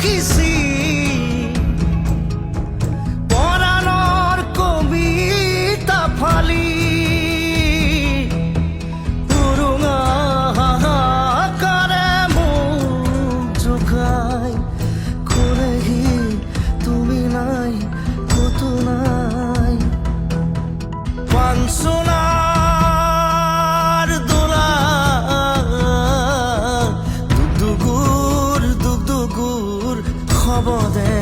রাখিছি পরাণৰ কবিতা ফালি উৰুঙা হাহাকাৰে মোক জোকাই কৰেহি তুমি নাই কতো নাই পাঞ্চনাৰ দোলা দুগুৰ খবদে